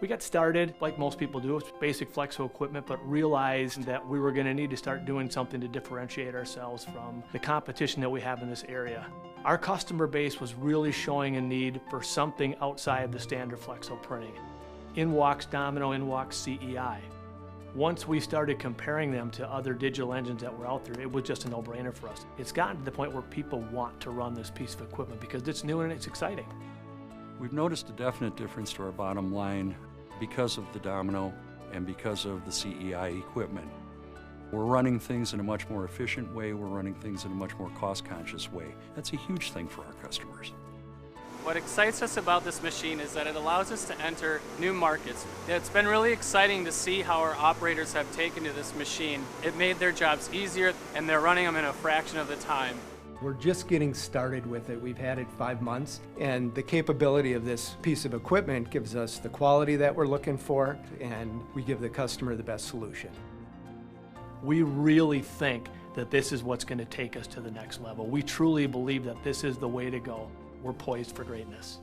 We got started, like most people do, with basic flexo equipment, but realized that we were going to need to start doing something to differentiate ourselves from the competition that we have in this area. Our customer base was really showing a need for something outside the standard flexo printing. In walks Domino, in walks CEI. Once we started comparing them to other digital engines that were out there, it was just a no-brainer for us. It's gotten to the point where people want to run this piece of equipment because it's new and it's exciting. We've noticed a definite difference to our bottom line because of the Domino and because of the CEI equipment. We're running things in a much more efficient way, we're running things in a much more cost-conscious way. That's a huge thing for our customers. What excites us about this machine is that it allows us to enter new markets. It's been really exciting to see how our operators have taken to this machine. It made their jobs easier and they're running them in a fraction of the time. We're just getting started with it. We've had it 5 months, and the capability of this piece of equipment gives us the quality that we're looking for, and we give the customer the best solution. We really think that this is what's going to take us to the next level. We truly believe that this is the way to go. We're poised for greatness.